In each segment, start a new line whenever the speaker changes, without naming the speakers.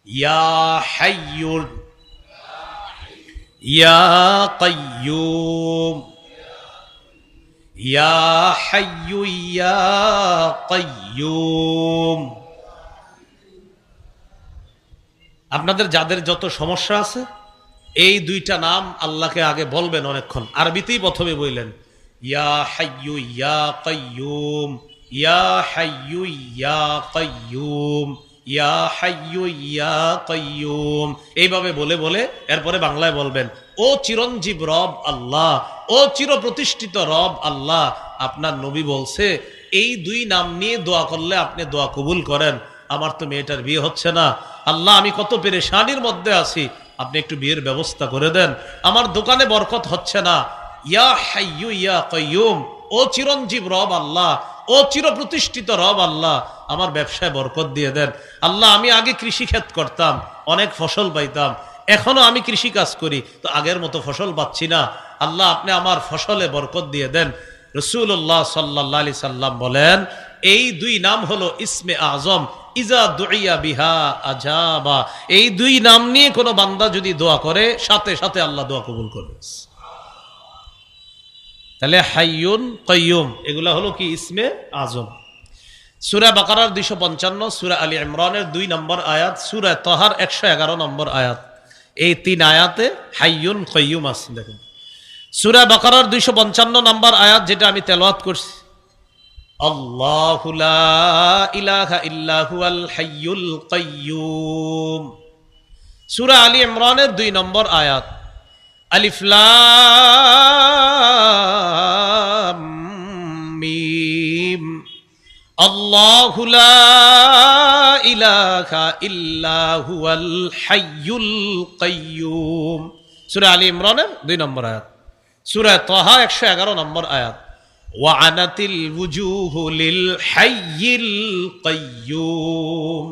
ইয়া হাইয়ুন ইয়া কাইয়ুম ইয়া হাইয়ু ইয়া কাইয়ুম। আপনাদের যাদের যত সমস্যা আছে এই দুইটা নাম আল্লাহকে আগে বলবেন অনেকক্ষণ, আরবিতেই প্রথমে বললেন ইয়া হাইয়ু ইয়া কাইয়ুম ইয়া হাইয়ু ইয়া কাইয়ুম ইয়া হাইয়ু ইয়া কাইয়ুম, এইভাবে বলে বলে এরপরে বাংলায় বলবেন ও চিরঞ্জীব রব আল্লাহ, ও চির প্রতিষ্ঠিত রব আল্লাহ, আপনার নবী বলছে এই দুই নাম নিয়ে দোয়া করলে আপনি দোয়া কবুল করেন। আমার তো মেয়েটার বিয়ে হচ্ছে না, আল্লাহ আমি কত পেরেশানির মধ্যে আছি, আপনি একটু বিয়ের ব্যবস্থা করে দেন। আমার দোকানে বরকত হচ্ছে না, ইয়া হাইয়ু ইয়া কাইয়ুম, ও চিরঞ্জীব রব আল্লাহ, ও চির প্রতিষ্ঠিত রব আল্লাহ, আমার ব্যবসায় বরকত দিয়ে দেন। আল্লাহ আমি আগে কৃষি ক্ষেত করতাম, অনেক ফসল পাইতাম, এখনো আমি কৃষি কাজ করি, তো আগের মতো ফসল পাচ্ছি না, আল্লাহ আপনি আমার ফসলে বরকত দিয়ে দেন। রাসূলুল্লাহ সাল্লাল্লাহু আলাইহি সাল্লাম বলেন এই দুই নাম হলো ইসমে আজম, ইজা দুইয়া বিহা আজাবা, এই দুই নাম নিয়ে কোনো বান্দা যদি দোয়া করে সাথে সাথে আল্লাহ দোয়া কবুল করবে। তাহলে হাইয়ুন কাইয়ুম এগুলা হলো কি ইসমে আজম। সূরা বাকারার 255, সূরা আলী ইমরানের 2 নম্বর আয়াত, সূরা তাহার 111 নম্বর আয়াত, এই 3 আয়াতে হাইয়ুন কাইয়ুম আছে। দেখুন সূরা বাকারার 255 নম্বর আয়াত যেটা আমি তেলাওয়াত করছি, আল্লাহু লা ইলাহা ইল্লা হুয়াল হাইয়ুল কাইয়ুম। সূরা আলী ইমরানের 2 নম্বর আয়াত, আলিফ লাম মিম, আল্লাহু লা ইলাহা ইল্লা হুয়াল হাইয়ুল কাইয়ুম। সূরা আলী ইমরানের 2 নম্বর আয়াত। সূরা তাহা 111 নম্বর আয়াত, ওয়া আনাতিল ওয়ুজুহু লিল হাইয়িল কাইয়ুম।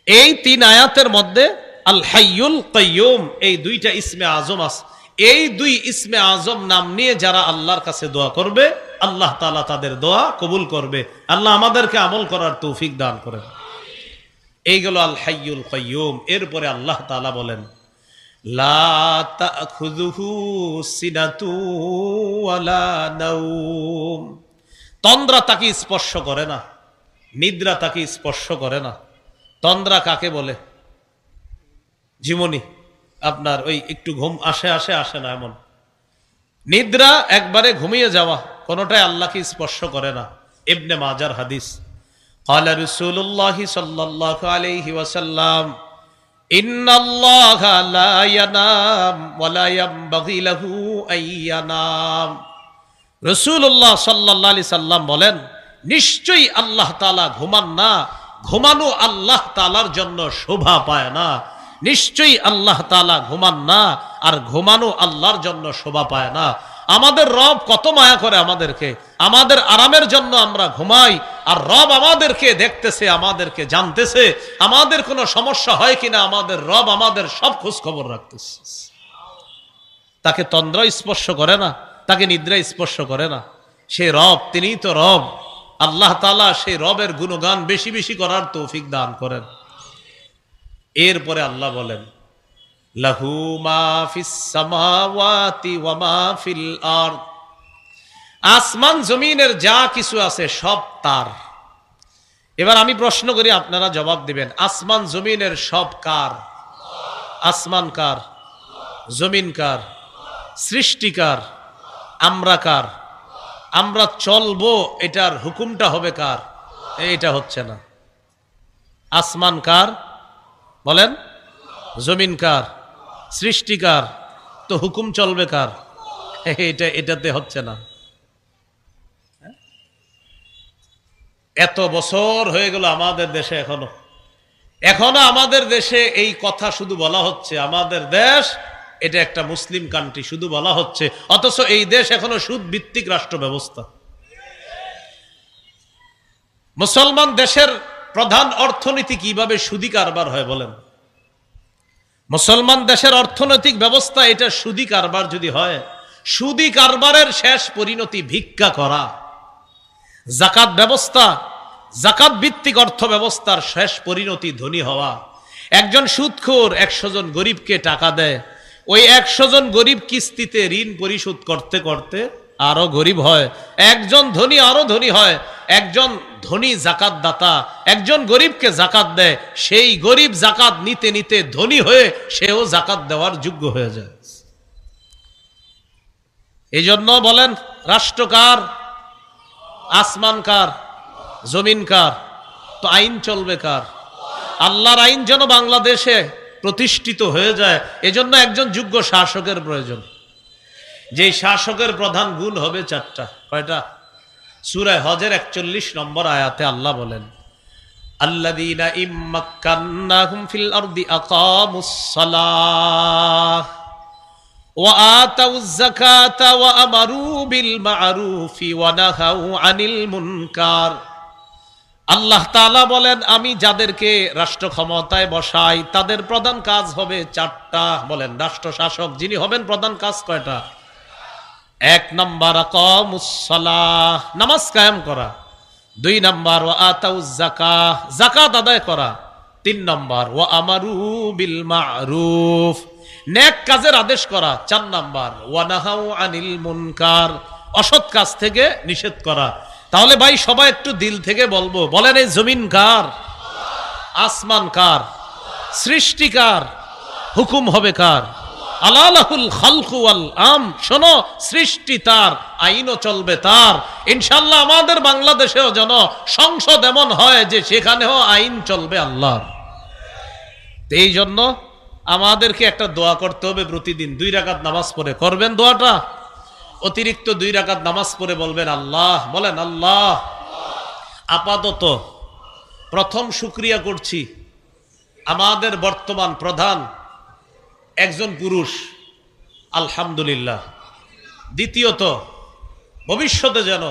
এই 3 আয়াতের মধ্যে আল হাইয়ুল কাইয়ুম এই দুইটা ইসমে আজম আছে। এই 2 ইসমে আজম নাম নিয়ে যারা আল্লাহর কাছে দোয়া করবে আল্লাহ তাআলা তাদের দোয়া কবুল করবে। আল্লাহ আমাদেরকে আমল করার তৌফিক দান করেন। এইগুলো আল হাইয়ুল কাইয়ুম। এরপরে আল্লাহ তাআলা বলেন লা তাখুযুহু সিনাতু ওয়ালা নাওম, তন্দ্রা তাকে স্পর্শ করে না, নিদ্রা তাকে স্পর্শ করে না। তন্দ্রা কাকে বলে? জীবনী আপনার ওই একটু ঘুম আসে আসে আসে না এমন। নিদ্রা একবারে ঘুমিয়ে যাওয়া, কোনোটাই আল্লাহকে স্পর্শ করে না। ইবনে মাজার হাদিস, ক্বালা রাসূলুল্লাহি সাল্লাল্লাহু আলাইহি ওয়াসাল্লাম ইন্নাল্লাহা লা ইয়ানাম ওয়া লা ইয়ানবাগি লাহু আইয়ানাম। রাসূলুল্লাহ সাল্লাল্লাহু আলাইহি সাল্লাম বলেন নিশ্চয়ই আল্লাহ তাআলা ঘুমান না, ঘুমানো আল্লাহ তাআলার জন্য শোভা পায় না। নিশ্চয়ই আল্লাহ তাআলা ঘুমান না, আর ঘুমানো আল্লাহর জন্য শোভা পায় না। আমাদের রব কত মায়া করে আমাদেরকে, আমাদের আরামের জন্য আমরা ঘুমাই, আর রব আমাদেরকে দেখতেছে, আমাদেরকে জানতেছে, আমাদের কোনো সমস্যা হয় কিনা আমাদের রব আমাদের সব খোঁজ খবর রাখতেছে। তাকে তন্দ্রা স্পর্শ করে না, তাকে নিদ্রা স্পর্শ করে না। সে রব, তিনিই তো রব। আল্লাহ তাআলা সেই রবের গুণগান বেশি বেশি করার তৌফিক দান করেন। এরপরে আল্লাহ বলেন লাহু মা ফিস সামাওয়াতি ওয়া মা ফিল আরদ, আসমান জমিনের যা কিছু আছে সব তার। এবার আমি প্রশ্ন করি, আপনারা জবাব দিবেন, আসমান জমিনের সব কার? আসমান কার? জমিন কার? সৃষ্টিকার? আমরা কার? আমরা চলবো এটার হুকুমটা হবে কার? এটা হচ্ছে না। আসমান কার বলেন? জমিন কার? সৃষ্টিকার, তো হুকুম চলবে কার? এটাতে হচ্ছে না। এত বছর হয়ে গেল আমাদের দেশে, এখনো আমাদের দেশে এই কথা শুধু বলা হচ্ছে, আমাদের দেশ এটা একটা মুসলিম কান্ট্রি শুধু বলা হচ্ছে, অথচ এই দেশ এখনো সুদ ভিত্তিক রাষ্ট্র ব্যবস্থা। মুসলমান দেশের প্রধান অর্থনীতি কিভাবে সুদি কারবার হয় বলেন? মুসলমান দেশের অর্থনৈতিক ব্যবস্থা এটা সুদি কারবার যদি হয়, সুদি কারবারের শেষ পরিণতি ভিক্ষা করা। জাকাত ব্যবস্থা, জাকাত ভিত্তিক অর্থ ব্যবস্থার শেষ পরিণতি ধনী হওয়া। একজন সুদখোর 100 জন গরিবকে টাকা দেয়, ওই 100 জন গরিব কিস্তিতে ঋণ পরিশোধ করতে করতে আরো গরিব হয়, একজন ধনী আরো ধনী হয়, একজন ধনী জাকাত দাতা একজন গরিবকে জাকাত দেয়, সেই গরিব জাকাত নিতে নিতে ধনী হয়ে সেও জাকাত দেওয়ার যোগ্য হয়ে যায়। এই জন্য বলেন, রাষ্ট্র কার? আসমান কার? জমিন কার? তো আইন চলবে কার? আল্লাহর আইন যেন বাংলাদেশে প্রতিষ্ঠিত হয়ে যায়, এজন্য একজন যোগ্য শাসকের প্রয়োজন। যেই শাসকের প্রধান গুণ হবে 4টা। কয়টা? সূরা হজের 41 নম্বর আয়াতে আল্লাহ বলেন, আল্লাযীনা ইম্মাক্কান্নাহুম ফিল আরদি আকামুস সালাহ ওয়া আতাউয যাকাতা ওয়া আমারু বিল মা'রুফি ওয়া নাহাউ আনিল মুনকার। আল্লাহ তাআলা বলেন, আমি যাদেরকে রাষ্ট্র ক্ষমতায় বসাই তাদের প্রধান কাজ হবে 4টা। বলেন, রাষ্ট্র শাসক যিনি হবেন প্রধান কাজ কয়টা? 1 নাম্বার আকামুস সালাহ, নামাজ কায়েম করা। 2 নাম্বার ওয়া আতাউয যাকাহ, যাকাত আদায় করা। 3 নাম্বার ওয়া আমারু বিল মা'রুফ, নেক কাজের আদেশ করা। 4 নাম্বার ওয়া নাহাউ আনিল মুনকার, অসৎ কাজ থেকে নিষেধ করা। তাহলে ভাই সবাই একটু দিল থেকে বলবো, বলেন এই জমিন কার? আসমান কার? সৃষ্টি কার? হুকুম হবে কার? আলালাহুল খালকু ওয়াল আম, শোনো, সৃষ্টি তার, আইনও চলবে তার। ইনশাআল্লাহ আমাদের বাংলাদেশেও যেন সংসদ এমন হয় যে সেখানেও আইন চলবে আল্লাহর। এই জন্য আমাদেরকে একটা দোয়া করতে হবে প্রতিদিন 2 রাকাত নামাজ পড়ে। করবেন দোয়াটা? অতিরিক্ত 2 রাকাত নামাজ পড়ে বলবেন আল্লাহ, বলেন আল্লাহ, আপাতত প্রথম শুকরিয়া করছি আমাদের বর্তমান প্রধান একজন পুরুষ, আলহামদুলিল্লাহ। দ্বিতীয়ত, ভবিষ্যতে যেন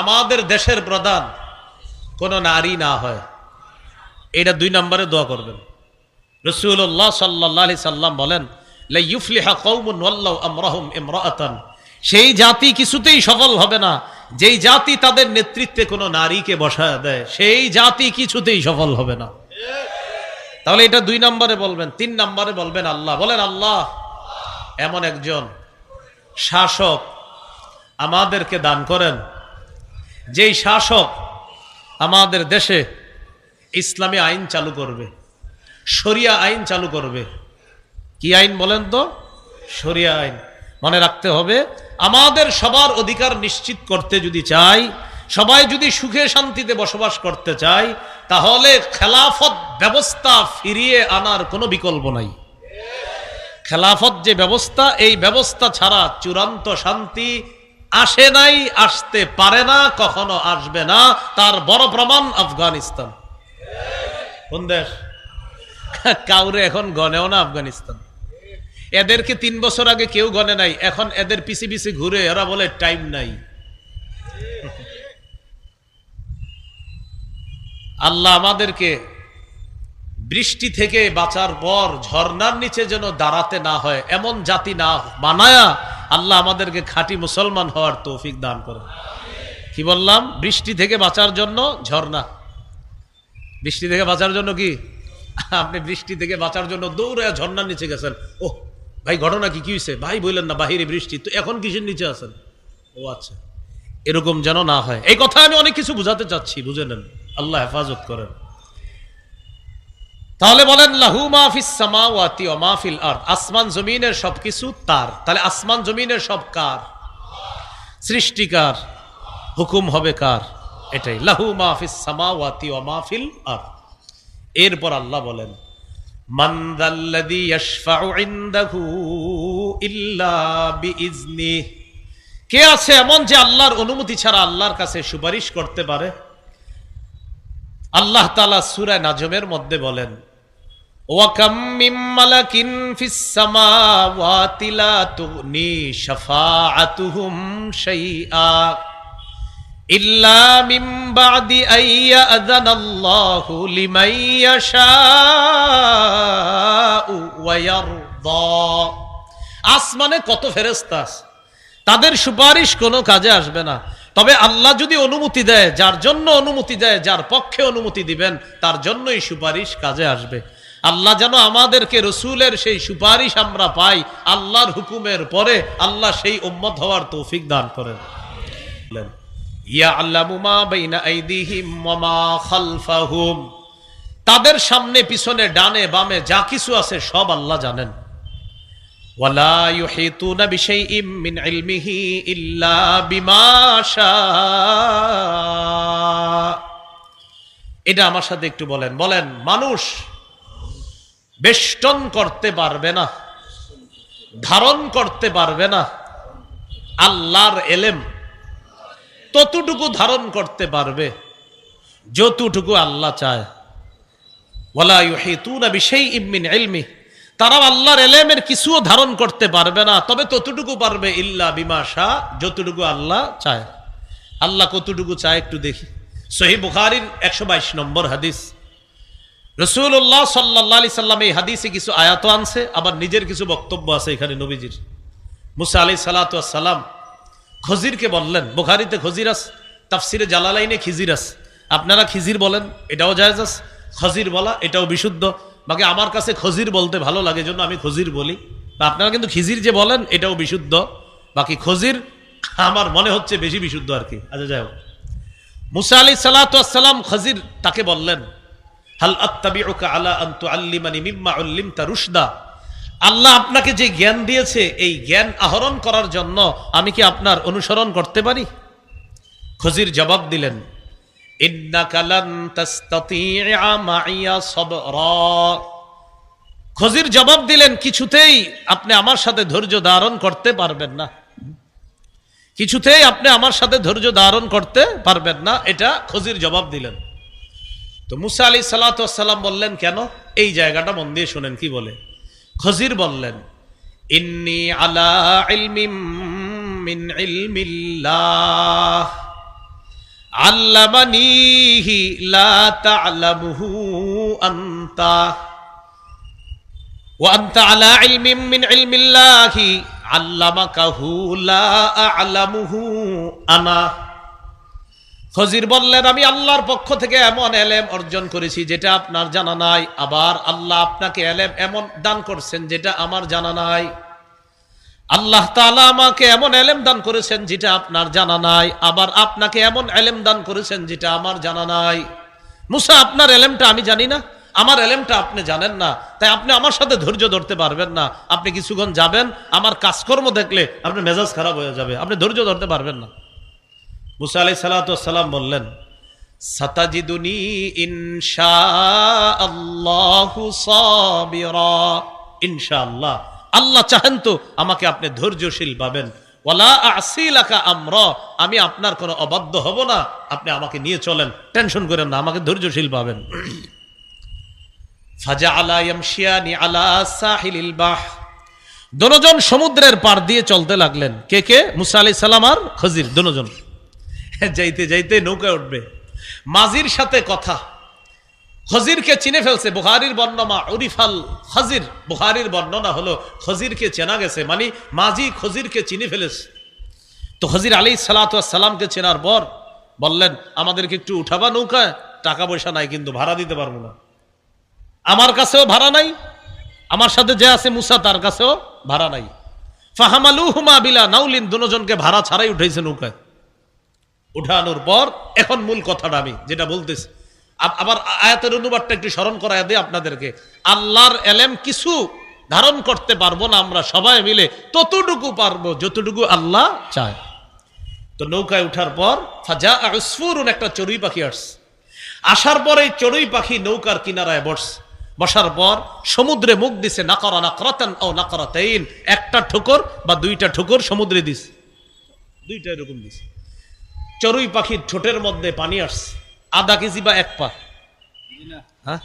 আমাদের দেশের প্রধান কোনো নারী না হয়, এটা 2 নম্বরে দোয়া করবেন। রাসূলুল্লাহ সাল্লাল্লাহু আলাইহি সাল্লাম বলেন, লা ইউফলিহা কওমুন ওয়াল্লাহু আমরাহুম ইমরাআতান, সেই জাতি কিছুতেই সফল হবে না যেই জাতি তাদের নেতৃত্বে কোনো নারীকে বসায় দেয়, সেই জাতি কিছুতেই সফল হবে না। তাহলে এটা 2 নম্বরে বলবেন। 3 নম্বরে বলবেন আল্লাহ, বলেন আল্লাহ, এমন একজন শাসক আমাদেরকে দান করেন যেই শাসক আমাদের দেশে ইসলামী আইন চালু করবে, শরিয়া আইন চালু করবে। কি আইন বলেন তো? শরিয়া আইন। মনে রাখতে হবে, আমাদের সবার অধিকার নিশ্চিত করতে যদি চাই, সবাই যদি সুখে শান্তিতে বসবাস করতে চাই, তাহলে খেলাফত ব্যবস্থা ফিরিয়ে আনার কোনো বিকল্প নাই। খেলাফত যে ব্যবস্থা, এই ব্যবস্থা ছাড়া চূড়ান্ত শান্তি আসে নাই, আসতে পারে না, কখনো আসবে না। তার বড় প্রমাণ আফগানিস্তান। কোন দেশ? কাউরে এখন গনেও না আফগানিস্তান। এদেরকে 3 বছর আগে কেউ গনে নাই, এখন এদের পিছে পিছে ঘুরে এরা বলে টাইম নাই। আল্লাহ আমাদেরকে বৃষ্টি থেকে বাঁচার পর ঝর্ণার নিচে যেন দাঁড়াতে না হয় এমন জাতি না বানায়া আল্লাহ আমাদেরকে খাঁটি মুসলমান হওয়ার তৌফিক দান করেন। কি বললাম? বৃষ্টি থেকে বাঁচার জন্য ঝর্ণা। বৃষ্টি থেকে বাঁচার জন্য কি? আপনি বৃষ্টি থেকে বাঁচার জন্য দৌড়ে ঝর্ণার নিচে গেছেন। ও ভাই, ঘটনা কি হয়েছে? ভাই বললেন না বাহিরে বৃষ্টি, তো এখন কিসের নিচে আছেন? ও আচ্ছা, এরকম যেন না হয়। এই কথা আমি অনেক কিছু বুঝাতে চাচ্ছি, বুঝে নেন। আল্লাহ হেফাজত করেন। তাহলে বলেন, লাহু মা ফিস সামাওয়াতি ওয়া মা ফিল আরদ, আসমান জমিনের সবকিছু তার। তাহলে আসমান জমিনের সব কার? সৃষ্টিকার। হুকুম হবে কার? এটাই, লাহু মা ফিস সামাওয়াতি ওয়া মা ফিল আরদ। এরপর আল্লাহ বলেন, মান যাল্লাযী ইয়াশফাউ ইনদাহু ইল্লা বিইজনিহি, কে আছে এমন যে আল্লাহর অনুমতি ছাড়া আল্লাহর কাছে সুপারিশ করতে পারে? আল্লাহ তাআলা সূরা নাজমের মধ্যে বলেন, ওয়া কাম মিন মালাকিন ফিস সামাওয়াতি লা তুগনি শাফাআতুহুম শাইআ ইল্লা মিন বা'দি আইয়া আযানাল্লাহু লিমান ইয়াশাউ ওয়া ইয়ারদা। আসমানে কত ফেরেশতা আছে, তাদের সুপারিশ কোনো কাজে আসবে না। তবে আল্লাহ যদি অনুমতি দেয়, যার জন্য অনুমতি দেয়, যার পক্ষে অনুমতি দিবেন, তার জন্যই সুপারিশ কাজে আসবে। আল্লাহ যেন আমাদেরকে রসুলের সেই সুপারিশ আমরা পাই, আল্লাহর হুকুমের পরে আল্লাহ সেই উম্মত হওয়ার তৌফিক দান করেন। ইয়ালামু মা বাইনা আইদিহিম ওয়া মা খালফাহুম, তাদের সামনে পিছনে ডানে বামে যা কিছু আছে সব আল্লাহ জানেন। ওয়ালা ইউহিতুনা বিশাইইম মিন ইলমিহি ইল্লা বিমা শাআ। এটা আমার সাথে একটু বলেন, বলেন। মানুষ বেষ্টন করতে পারবে না, ধারণ করতে পারবে না আল্লাহর এলেম। ততটুকু ধারণ করতে পারবে যতটুকু আল্লাহ চায়। ওয়ালা ইউহিতুনা বিশাইইম মিন ইলমিহি, তারা আল্লাহর এলেমের কিছুও ধারণ করতে পারবে না, তবে ততটুকু পারবে ইল্লা বিমা শা, যতটুকু আল্লাহ চায়। আল্লাহ কতটুকু চায় একটু দেখি। সহিহ বুখারীর 122 নম্বর হাদিস। রাসূলুল্লাহ সাল্লাল্লাহু আলাইহি সাল্লাম এই হাদিসে কিছু আয়াত আনছে, আবার নিজের কিছু বক্তব্য আছে এখানে নবীজির। মুসা আলাইহিস সালাতু ওয়াস সালাম খজিরকে বললেন, বুখারীতে খজির আছে, তাফসিরে জালালাইনে খিজির আছে। আপনারা খিজির বলেন, এটাও জায়েজ আছে। খজির বলা এটাও বিশুদ্ধ। বাকি আমার কাছে খজির বলতে ভালো লাগে, জন্য আমি খজির বলি। আপনারা কিন্তু খিজির যে বলেন এটাও বিশুদ্ধ। বাকি খজির আমার মনে হচ্ছে বেশি বিশুদ্ধ আর কি। আচ্ছা যাই হোক, মুসা আলাইহিস সালাতু ওয়াস সালাম খজির তাকে বললেন, হাল আত্তাবিউকা আলা আন তুআল্লিমানি মিম্মা উল্লিমতা রুশদা, আল্লাহ আপনাকে যে জ্ঞান দিয়েছে এই জ্ঞান আহরণ করার জন্য আমি কি আপনার অনুসরণ করতে পারি? খজির জবাব দিলেন, ইন্নাকা লান তাসতাতিআ মাইয়া সাবরা। খজির জবাব দিলেন, কিছুতেই আপনি আমার সাথে ধৈর্য ধারণ করতে পারবেন না, কিছুতেই আপনি আমার সাথে ধৈর্য ধারণ করতে পারবেন না, এটা খজির জবাব দিলেন। তো মুসা আলাইহিস সালাতু ওয়াস সালাম বললেন, কেন? এই জায়গাটা মন দিয়ে শুনেন কি বলে। খজির বললেন, ইন্নী আলা ইলমিম মিন ইলমিল্লাহ আল্লামানিহি লা তা'লামুহু আনতা ওয়া আনতা আলা ইলমিম মিন ইলমিল্লাহি আল্লামাকাহু লা আ'লামুহু আনা। খজির বললেন, আমি আল্লাহর পক্ষ থেকে এমন এলেম অর্জন করেছি যেটা আপনার জানা নাই, আবার আল্লাহ আপনাকে এলেম এমন দান করছেন যেটা আমার জানা নাই। আল্লাহ তাআলা আমাকে এমন এলেম দান করেছেন যেটা আপনার জানা নাই, আবার আপনাকে এমন এলেম দান করেছেন যেটা আমার জানা নাই। মুসা, আপনার এলেমটা আমি জানি না, আমার এলেমটা আপনি জানেন না, তাই আপনি আমার সাথে ধৈর্য ধরতে পারবেন না। আপনি কিছুক্ষণ যাবেন, আমার কাজকর্ম দেখলে আপনার মেজাজ খারাপ হয়ে যাবে, আপনি ধৈর্য ধরতে পারবেন না। মুসা আলাইহিস সালাতু ওয়াস সালাম বললেন, সাতাজিদুনি ইনশাআল্লাহু সাবিরা, ইনশাআল্লাহ, আল্লাহ চাহেন তো আমাকে আপনি ধৈর্যশীল পাবেন। ওয়ালা আসি লাকা আমরা, আমি আপনার কোনো অবাধ্য হব না, আপনি আমাকে নিয়ে চলেন, টেনশন করেন না, আমাকে ধৈর্যশীল পাবেন। ফাজাআলা ইয়ামশিয়ানি আলা সাহিলিল বাহ, দুজন সমুদ্রের পার দিয়ে চলতে লাগলেন। কে কে? মুসা আলাইহিস সালাম আর খজির দুজন। যাইতে যাইতে নৌকায় উঠবে, মাঝির সাথে কথা। খজিরকে চিনে ফেলছে। বুখারীর বর্ণনা উরিফাল খজির, বুখারীর বর্ণনা হলো খজিরকে চেনা গেছে, মানে মাঝি খজিরকে চিনে ফেলেছে। তো খজির আলাইহিস সালাতু ওয়াস সালামকে চেনার পর বললেন, আমাদেরকে একটু উঠাবা নৌকায়, টাকা পয়সা নাই কিন্তু ভাড়া দিতে পারবো না, আমার কাছেও ভাড়া নাই, আমার সাথে যে আছে মুসা তার কাছেও ভাড়া নাই। ফাহামালুহুমা বিলা নাউলিন, দুজনকে ভাড়া ছাড়াই উঠাইছে নৌকায়। উঠানোর পর এখন মূল কথাটা আমি যেটা বলতেছি, আবার আয়াতের অনুবাদটা একটু স্মরণ করায় দেয় আপনাদেরকে। আল্লাহর এলেম কিছু ধারণ করতে পারবো না আমরা সবাই মিলে, ততটুকু পারবো যতটুকু আল্লাহ চায়। তো নৌকায় উঠার পর ফাজা উসফুরুন, একটা চড়ুই পাখি আসছে। আসার পর এই চড়ুই পাখি নৌকার কিনারায় বসছে। বসার পর সমুদ্রে মুখ দিছে, নাকরা নাকরাতান ও নাকরাতাইন, একটা ঠোকর বা দুইটা ঠোকর সমুদ্রে দিছে, দুইটা এরকম দিছে। চড়ুই পাখির ঠোঁটের মধ্যে পানি আসছে, আধা কেজি বা এক পা। হ্যাঁ,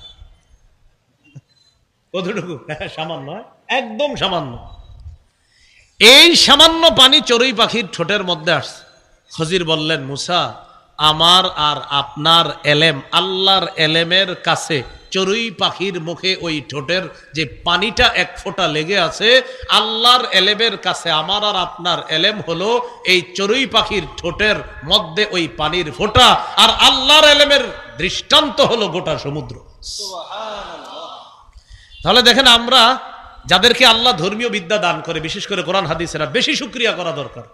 কতটুকু? সামান্য, একদম সামান্য। এই সামান্য পানি চড়ুই পাখির ঠোঁটের মধ্যে আসছে। খজির বললেন, মুসা, আমার আর আপনার এলেম আল্লাহর এলেমের কাছে চড়ুই পাখির মুখে ওই ঠোঁটের যে পানিটা এক ফোঁটা লেগে আছে, আল্লাহর এলেমের কাছে আমার আর আপনার এলেম হলো এই চড়ুই পাখির ঠোঁটের মধ্যে ওই পানির ফোঁটা, আর আল্লাহর এলেমের দৃষ্টান্ত হলো গোটা সমুদ্র। তাহলে দেখেন, আমরা যাদেরকে আল্লাহ ধর্মীয় বিদ্যা দান করে, বিশেষ করে কোরআন হাদিসেরা, বেশি শুকরিয়া করা দরকার।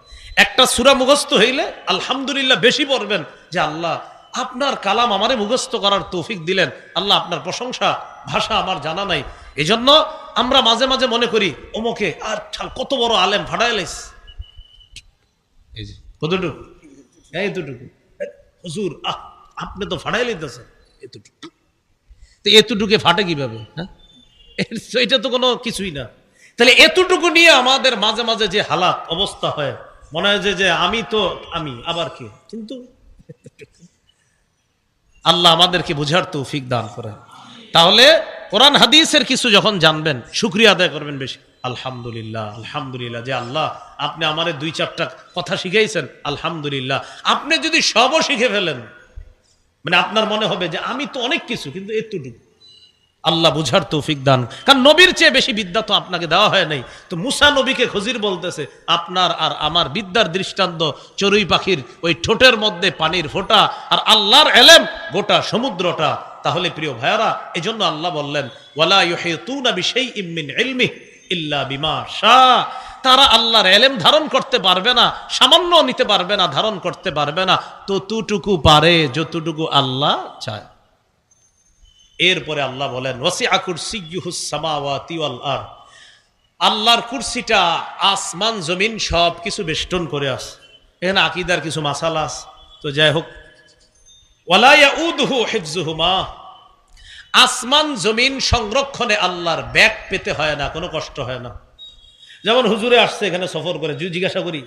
একটা সূরা মুখস্থ হইলে আলহামদুলিল্লাহ বেশি পড়বেন, যে আল্লাহ আপনার কালাম আমারে মুখস্থ করার তৌফিক দিলেন, আল্লাহ আপনার প্রশংসা, ভাষা আমার জানা নাই। এই জন্য আমরা মাঝে মাঝে মনে করি অমুকে আর কত বড় আলেম ফাটাইলাইস, এই যে কতটুকু, এতটুকু, হুজুর আপনি তো ফাটাই লইতেছেন এতটুকু, তো এতটুকু ফাটে কিভাবে? হ্যাঁ, এটা তো কোনো কিছুই না। তাহলে এতটুকু নিয়ে আমাদের মাঝে মাঝে যে হালাত অবস্থা হয়, মনে হয় যে আমি তো আমি আবার কি, কিন্তু আল্লাহ আমাদেরকে বুঝার তৌফিক দান করে। তাহলে কোরআন হাদিসের কিছু যখন জানবেন, শুকরিয়া আদায় করবেন বেশি, আলহামদুলিল্লাহ আলহামদুলিল্লাহ, যে আল্লাহ আপনি আমারে 2-4টা কথা শিখাইছেন, আলহামদুলিল্লাহ। আপনি যদি সবও শিখে ফেলেন, মানে আপনার মনে হবে যে আমি তো অনেক কিছু, কিন্তু এতটুকু। আল্লাহ বুঝার তৌফিক দান, কারণ নবীর চেয়ে বেশি বিদ্যা তো আপনাকে দেওয়া হয় নাই। তো মুসা নবীকে খজির বলতেছে, আপনার আর আমার বিদ্যার দৃষ্টান্ত চড়ুই পাখির ওই ঠোঁটের মধ্যে পানির ফোঁটা, আর আল্লাহর এলেম গোটা সমুদ্রটা। তাহলে প্রিয় ভাইয়ারা, এজন্য আল্লাহ বললেন, ওয়ালা ইউহিতুনা বিশাইইম মিন ইলমিহি ইল্লা বিমা শাআ। তারা আল্লাহর এলেম ধারণ করতে পারবে না, সামান্য নিতে পারবে না, ধারণ করতে পারবে না, ততটুকু পারে যতটুকু আল্লাহ চায়। এরপরে আল্লাহ বলেন, ওয়াসিআ কুরসিয়্যুহুস সামাওয়াতি ওয়াল আরদ। আল্লাহর কুরসিটা আসমান জমিন সব কিছু বেষ্টন করে আছে। এখানে আকীদার কিছু মাসালা আছে, তো যাই হোক। ওয়ালা ইয়াউদুহু হিফযুহুমা। আসমান জমিন সংরক্ষণে আল্লাহর ব্যাগ পেতে হয় না, কোনো কষ্ট হয় না। যেমন হুজুরে আসছে এখানে সফর করে, যদি জিজ্ঞাসা করি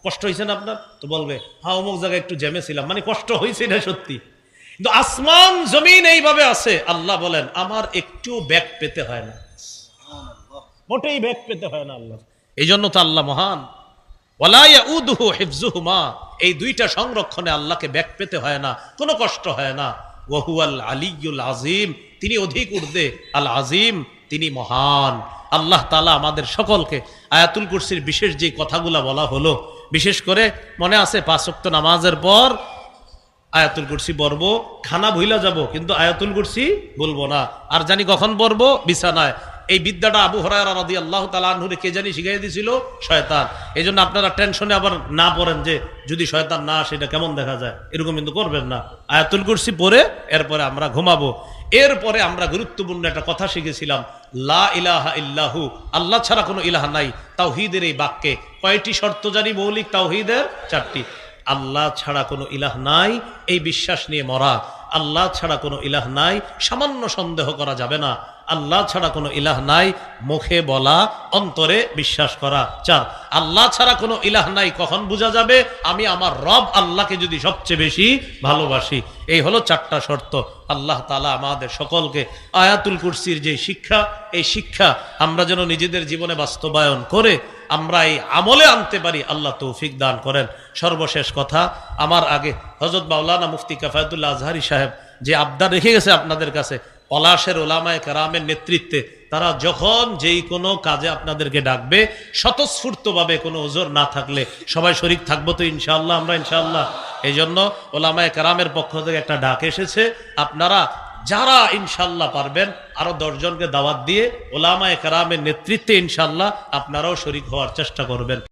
কষ্ট হয়েছে না আপনার, তো বলবে হ্যাঁ অমুক জায়গায় একটু জ্যামে ছিলাম, মানে কষ্ট হয়েছে না সত্যি। কিন্তু আসমান জমিন এইভাবে আছে, আল্লাহ বলেন আমার একটু ব্যাগ পেতে হয় না, মোটেই ব্যাগ পেতে হয় না আল্লাহ। এই জন্য তো আল্লাহ মহান। ওয়ালা ইয়াউদুহু হিফযুহুমা, এই দুইটা সংরক্ষণে আল্লাহকে ব্যাগ পেতে হয় না, কোনো কষ্ট হয় না। ওয়া হুয়াল আলিয়্যুল আযীম, তিনি অধিক ঊর্ধ্বে, আল আযীম, তিনি মহান। আল্লাহ তাআলা আমাদের সকলকে আয়াতুল কুরসির বিশেষ যে কথাগুলো বলা হলো, বিশেষ করে মনে আছে 5 ওয়াক্ত নামাজের পর আয়াতুল কুরসি পড়বো, খানা ভুইলা যাব কিন্তু আয়াতুল কুরসি বলবো না। আর জানি কখন পড়বো? বিছানায়। এই বিদ্যাটা আবু হুরায়রা রাদিয়াল্লাহু তাআলা আনহুকে কে জানি শিখাই দিয়েছিল? শয়তান। এই জন্য আপনারা টেনশনে আবার না পড়েন যে যদি শয়তান না আসে এটা কেমন দেখা যায়, এরকম কিন্তু করবেন না। আয়াতুল কুরসি পড়ে এরপরে আমরা ঘুমাবো। এরপরে আমরা গুরুত্বপূর্ণ একটা কথা শিখেছিলাম, লা ইলাহা ইল্লাহু, আল্লাহ ছাড়া কোনো ইলাহ নাই। তাওহীদের এই বাক্যে কয়টি শর্ত জানি? মৌলিক তাওহীদের 4টি। আল্লাহ ছাড়া কোনো ইলাহ নাই, এই বিশ্বাস নিয়ে মরা। আল্লাহ ছাড়া কোনো ইলাহ নাই, সামান্য সন্দেহ করা যাবে না। আল্লাহ ছাড়া কোনো ইলাহ নাই, মুখে বলা, অন্তরে বিশ্বাস করা। 4, আল্লাহ ছাড়া কোনো ইলাহ নাই কখন বোঝা যাবে? আমি আমার রব আল্লাহকে যদি সবচেয়ে বেশি ভালোবাসি। এই হলো 4টা শর্ত। আল্লাহ তাআলা আমাদের সকলকে আয়াতুল কুরসির যে শিক্ষা, এই শিক্ষা আমরা যেন নিজেদের জীবনে বাস্তবায়ন করে আমরা এই আমলে আনতে পারি, আল্লাহ তৌফিক দান করেন। সর্বশেষ কথা, আমার আগে হযরত মাওলানা মুফতি কিফায়াতুল্লাহ আজহারী সাহেব যে আবদার রেখে গেছে আপনাদের কাছে, পলাশের ওলামায়ে কেরামের নেতৃত্বে তারা যখন যেই কোনো কাজে আপনাদেরকে ডাকবে, স্বতঃস্ফূর্তভাবে কোনো ওজর না থাকলে সবাই শরীক থাকবো তো ইনশাআল্লাহ আমরা, ইনশাআল্লাহ। এই জন্য ওলামায়ে কেরামের পক্ষ থেকে একটা ডাক এসেছে, আপনারা যারা ইনশাআল্লাহ পারবেন আরো 10 জনকে দাওয়াত দিয়ে ওলামায়ে কেরামের নেতৃত্বে ইনশাআল্লাহ আপনারাও শরীক হওয়ার চেষ্টা করবেন।